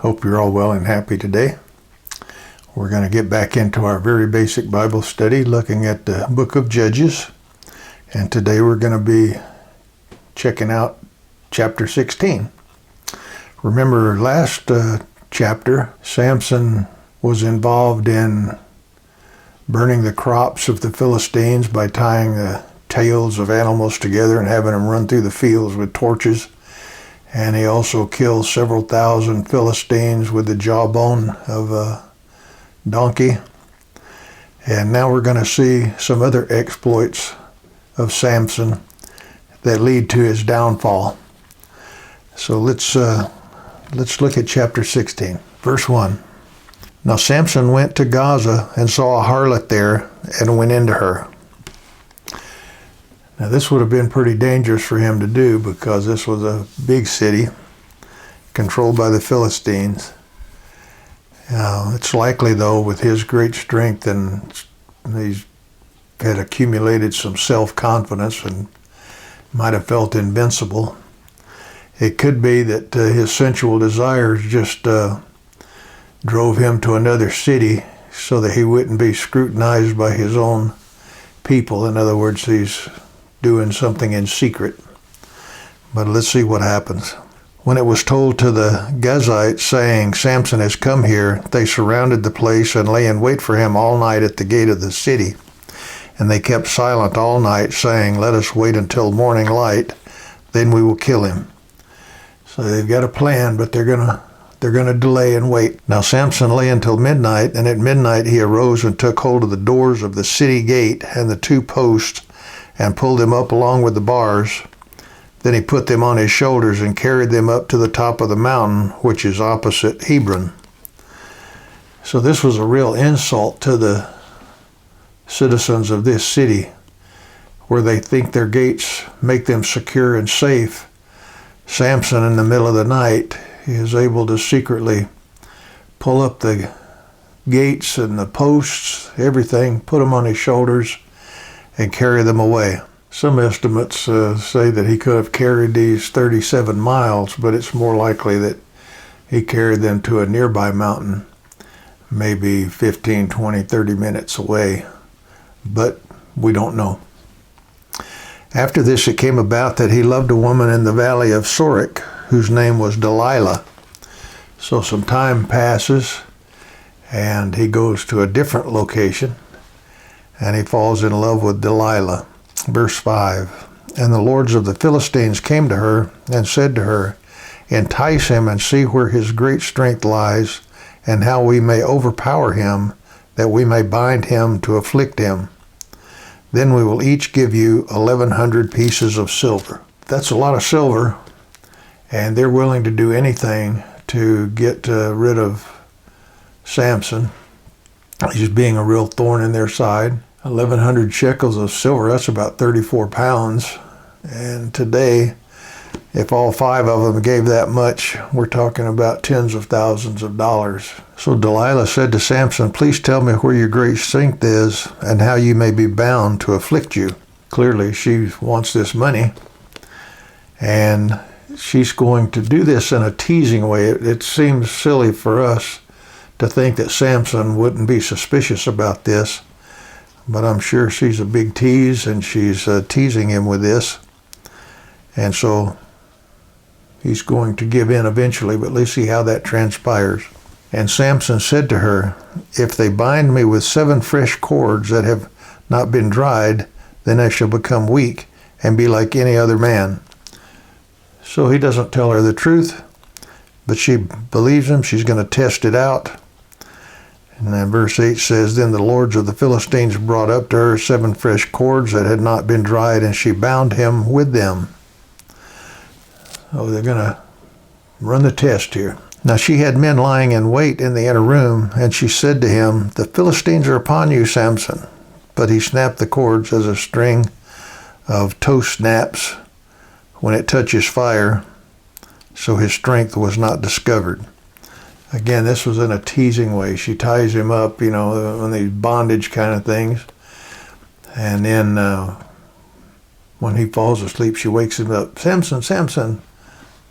Hope you're all well and happy today. We're going to get back into our very basic Bible study looking at the book of Judges. And today we're going to be checking out chapter 16. Remember last chapter, Samson was involved in burning the crops of the Philistines by tying the tails of animals together and having them run through the fields with torches. And he also killed several thousand Philistines with the jawbone of a donkey. And now we're going to see some other exploits of Samson that lead to his downfall. So let's look at chapter 16, verse 1. Now Samson went to Gaza and saw a harlot there and went into her. Now this would have been pretty dangerous for him to do because this was a big city controlled by the Philistines. It's likely though with his great strength and he's had accumulated some self-confidence and might have felt invincible. It could be that his sensual desires just drove him to another city so that he wouldn't be scrutinized by his own people. In other words, he's doing something in secret. But let's see what happens. When it was told to the Gazites, saying, Samson has come here, they surrounded the place and lay in wait for him all night at the gate of the city. And they kept silent all night, saying, let us wait until morning light, then we will kill him. So they've got a plan, but they're gonna delay and wait. Now Samson lay until midnight, and at midnight he arose and took hold of the doors of the city gate and the two posts, and pulled them up along with the bars. Then he put them on his shoulders and carried them up to the top of the mountain, which is opposite Hebron. So this was a real insult to the citizens of this city, where they think their gates make them secure and safe. Samson, in the middle of the night, is able to secretly pull up the gates and the posts, everything, put them on his shoulders, and carry them away. Some estimates say that he could have carried these 37 miles, but it's more likely that he carried them to a nearby mountain, maybe 15, 20, 30 minutes away, but we don't know. After this it came about that he loved a woman in the valley of Sorek, whose name was Delilah. So some time passes, and he goes to a different location, and he falls in love with Delilah. Verse 5, and the lords of the Philistines came to her and said to her, entice him and see where his great strength lies, and how we may overpower him, that we may bind him to afflict him. Then we will each give you 1,100 pieces of silver. That's a lot of silver, and they're willing to do anything to get rid of Samson. He's being a real thorn in their side. 1,100 shekels of silver, that's about 34 pounds. And today, if all five of them gave that much, we're talking about tens of thousands of dollars. So Delilah said to Samson, please tell me where your great strength is and how you may be bound to afflict you. Clearly, she wants this money, and she's going to do this in a teasing way. It seems silly for us to think that Samson wouldn't be suspicious about this, but I'm sure she's a big tease, and she's teasing him with this. And so he's going to give in eventually, but let's see how that transpires. And Samson said to her, if they bind me with 7 fresh cords that have not been dried, then I shall become weak and be like any other man. So he doesn't tell her the truth, but she believes him. She's going to test it out. And then verse 8 says, then the lords of the Philistines brought up to her 7 fresh cords that had not been dried, and she bound him with them. Oh, they're going to run the test here. Now she had men lying in wait in the inner room, and she said to him, the Philistines are upon you, Samson. But he snapped the cords as a string of toast snaps when it touches fire, so his strength was not discovered. Again, this was in a teasing way. She ties him up, on these bondage kind of things. And then when he falls asleep, she wakes him up. Samson, Samson.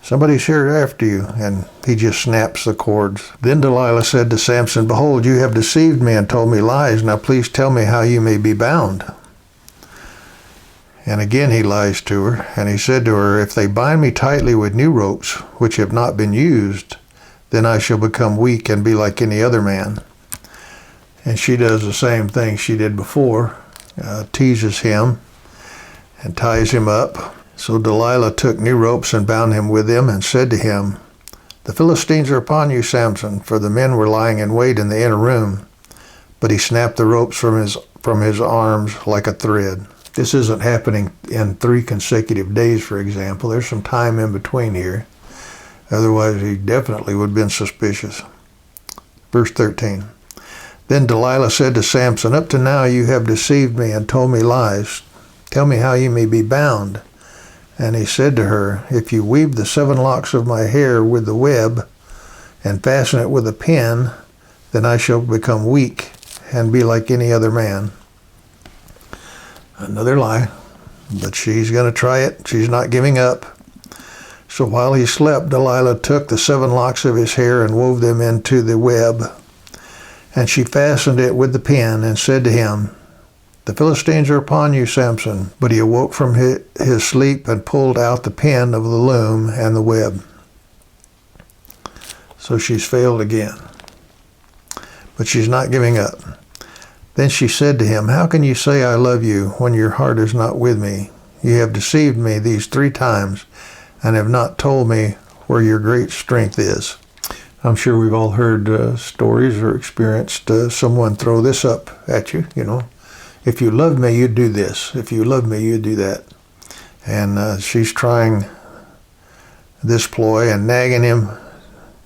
Somebody's here after you. And he just snaps the cords. Then Delilah said to Samson, behold, you have deceived me and told me lies. Now please tell me how you may be bound. And again he lies to her. And he said to her, if they bind me tightly with new ropes, which have not been used, then I shall become weak and be like any other man. And she does the same thing she did before, teases him and ties him up. So Delilah took new ropes and bound him with them and said to him, the Philistines are upon you, Samson, for the men were lying in wait in the inner room. But he snapped the ropes from his arms like a thread. This isn't happening in 3 consecutive days, for example. There's some time in between here. Otherwise, he definitely would have been suspicious. Verse 13. Then Delilah said to Samson, up to now you have deceived me and told me lies. Tell me how you may be bound. And he said to her, if you weave the 7 locks of my hair with the web and fasten it with a pin, then I shall become weak and be like any other man. Another lie, but she's going to try it. She's not giving up. So while he slept, Delilah took the 7 locks of his hair and wove them into the web. And she fastened it with the pin and said to him, the Philistines are upon you, Samson. But he awoke from his sleep and pulled out the pin of the loom and the web. So she's failed again. But she's not giving up. Then she said to him, how can you say I love you when your heart is not with me? You have deceived me these 3 times and have not told me where your great strength is. I'm sure we've all heard stories or experienced someone throw this up at you, If you loved me, you'd do this. If you loved me, you'd do that. And she's trying this ploy and nagging him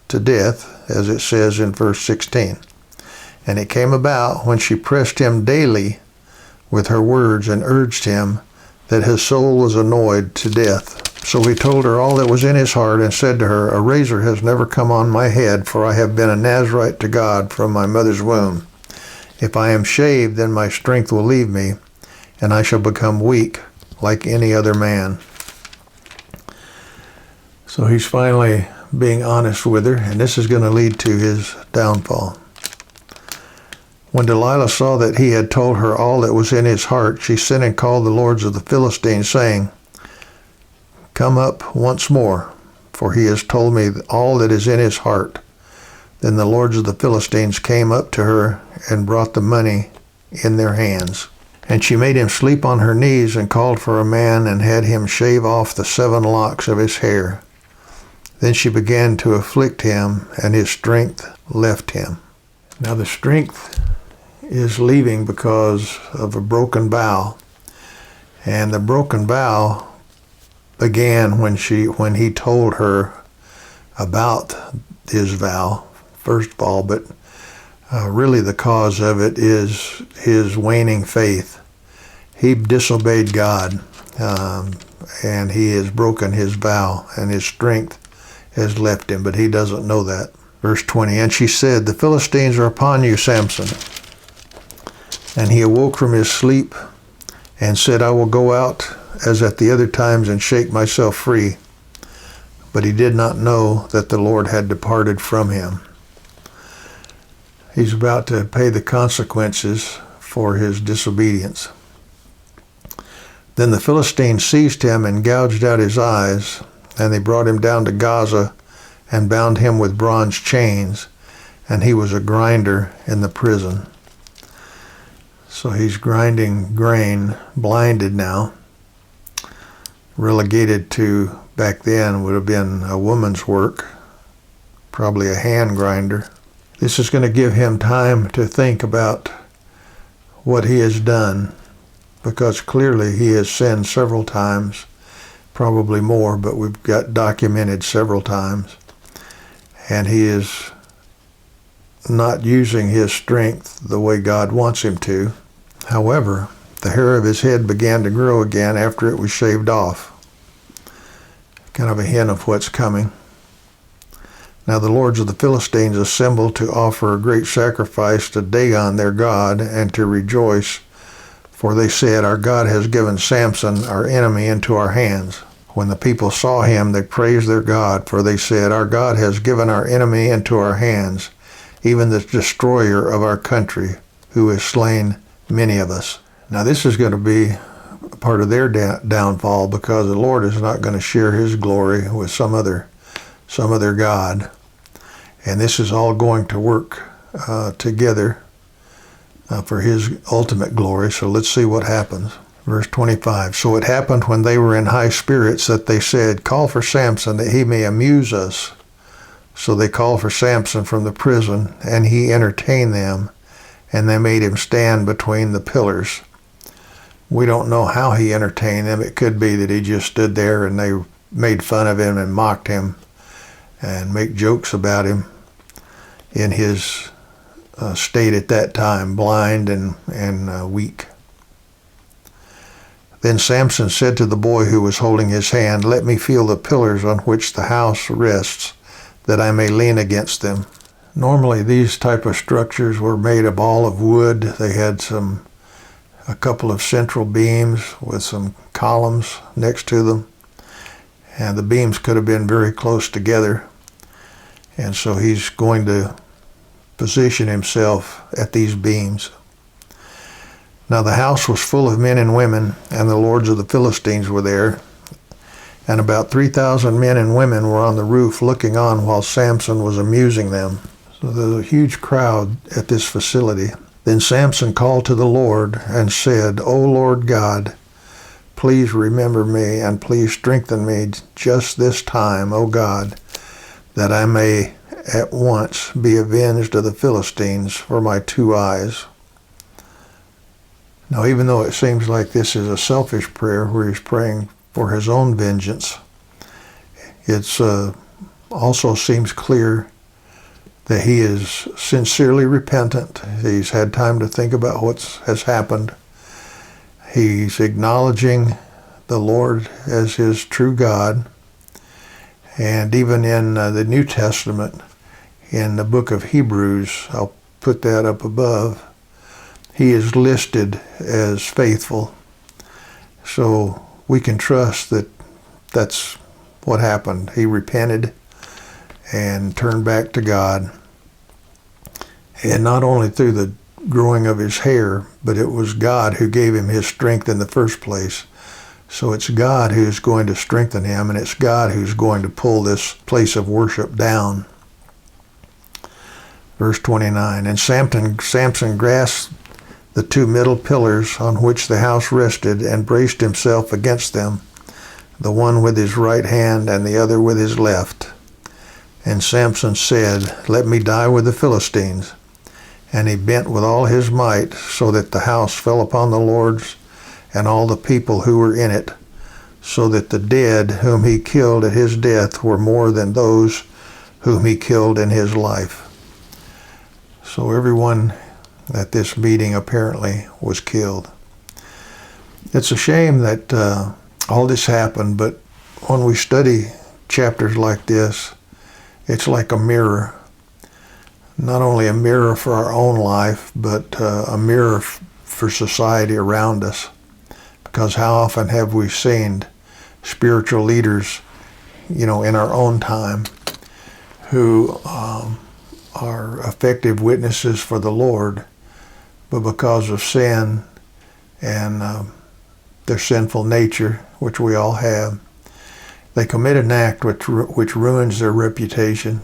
to death, as it says in verse 16. And it came about when she pressed him daily with her words and urged him that his soul was annoyed to death. So he told her all that was in his heart and said to her, a razor has never come on my head, for I have been a Nazarite to God from my mother's womb. If I am shaved, then my strength will leave me, and I shall become weak like any other man. So he's finally being honest with her, and this is going to lead to his downfall. When Delilah saw that he had told her all that was in his heart, she sent and called the lords of the Philistines, saying, come up once more, for he has told me all that is in his heart. Then the lords of the Philistines came up to her and brought the money in their hands. And she made him sleep on her knees and called for a man and had him shave off the 7 locks of his hair. Then she began to afflict him, and his strength left him. Now the strength is leaving because of a broken vow. And the broken vow began when he told her about his vow, first of all, but really the cause of it is his waning faith. He disobeyed God, and he has broken his vow, and his strength has left him, but he doesn't know that. Verse 20, and she said, the Philistines are upon you, Samson. And he awoke from his sleep and said, I will go out as at the other times and shake myself free. But he did not know that the Lord had departed from him. He's about to pay the consequences for his disobedience. Then the Philistines seized him and gouged out his eyes, and they brought him down to Gaza and bound him with bronze chains, and he was a grinder in the prison. So he's grinding grain, blinded now, relegated to, back then, would have been a woman's work, probably a hand grinder. This is going to give him time to think about what he has done, because clearly he has sinned several times, probably more, but we've got documented several times. And he is not using his strength the way God wants him to. However, the hair of his head began to grow again after it was shaved off. Kind of a hint of what's coming. Now the lords of the Philistines assembled to offer a great sacrifice to Dagon their god and to rejoice, for they said, our God has given Samson, our enemy, into our hands. When the people saw him, they praised their God, for they said, "Our God has given our enemy into our hands, even the destroyer of our country, who has slain many of us." Now this is going to be part of their downfall, because the Lord is not going to share his glory with some other god. And this is all going to work together for his ultimate glory. So let's see what happens. Verse 25, "So it happened when they were in high spirits that they said, 'Call for Samson, that he may amuse us.' So they called for Samson from the prison, and he entertained them, and they made him stand between the pillars." We don't know how he entertained them. It could be that he just stood there and they made fun of him and mocked him and make jokes about him in his state at that time, blind and weak. Then Samson said to the boy who was holding his hand, "Let me feel the pillars on which the house rests, that I may lean against them." Normally these type of structures were made of all of wood. They had a couple of central beams with some columns next to them, and the beams could have been very close together. And so he's going to position himself at these beams. Now the house was full of men and women, and the lords of the Philistines were there. And about 3,000 men and women were on the roof looking on while Samson was amusing them. So there's a huge crowd at this facility. Then Samson called to the Lord and said, "O Lord God, please remember me and please strengthen me just this time, O God, that I may at once be avenged of the Philistines for my 2 eyes." Now, even though it seems like this is a selfish prayer where he's praying for his own vengeance, it also seems clear that he is sincerely repentant. He's had time to think about what has happened. He's acknowledging the Lord as his true God. And even in the New Testament, in the book of Hebrews, I'll put that up above, he is listed as faithful. So we can trust that that's what happened. He repented and turned back to God. And not only through the growing of his hair, but it was God who gave him his strength in the first place. So it's God who's going to strengthen him, and it's God who's going to pull this place of worship down. Verse 29, "And Samson grasped the 2 middle pillars on which the house rested and braced himself against them, the one with his right hand and the other with his left. And Samson said, 'Let me die with the Philistines.' And he bent with all his might, so that the house fell upon the lords and all the people who were in it, so that the dead whom he killed at his death were more than those whom he killed in his life." So everyone at this meeting apparently was killed. It's a shame that all this happened, but when we study chapters like this, it's like a mirror. Not only a mirror for our own life, but a mirror for society around us. Because how often have we seen spiritual leaders, in our own time, who are effective witnesses for the Lord, but because of sin and their sinful nature, which we all have, they commit an act which ruins their reputation,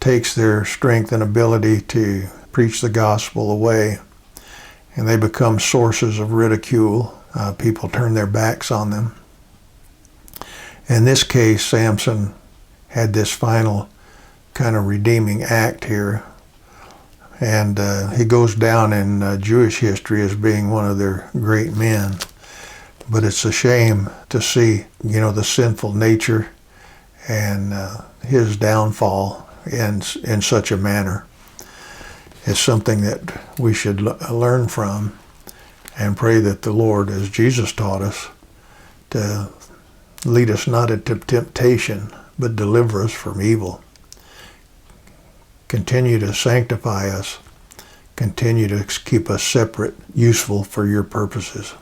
takes their strength and ability to preach the gospel away, and they become sources of ridicule. People turn their backs on them. In this case, Samson had this final kind of redeeming act here, and he goes down in Jewish history as being one of their great men. But it's a shame to see, the sinful nature and his downfall in such a manner. It's something that we should learn from and pray that the Lord, as Jesus taught us, to lead us not into temptation, but deliver us from evil. Continue to sanctify us. Continue to keep us separate, useful for your purposes.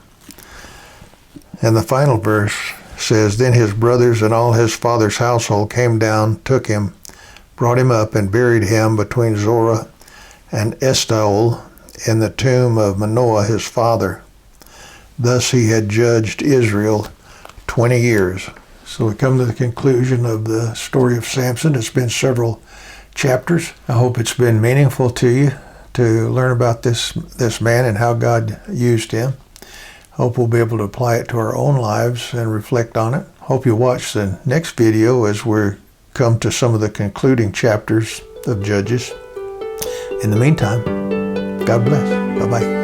And the final verse says, "Then his brothers and all his father's household came down, took him, brought him up, and buried him between Zorah and Eshtaol in the tomb of Manoah his father. Thus he had judged Israel 20 years." So we come to the conclusion of the story of Samson. It's been several chapters. I hope it's been meaningful to you to learn about this man and how God used him. Hope we'll be able to apply it to our own lives and reflect on it. Hope you watch the next video as we come to some of the concluding chapters of Judges. In the meantime, God bless. Bye-bye.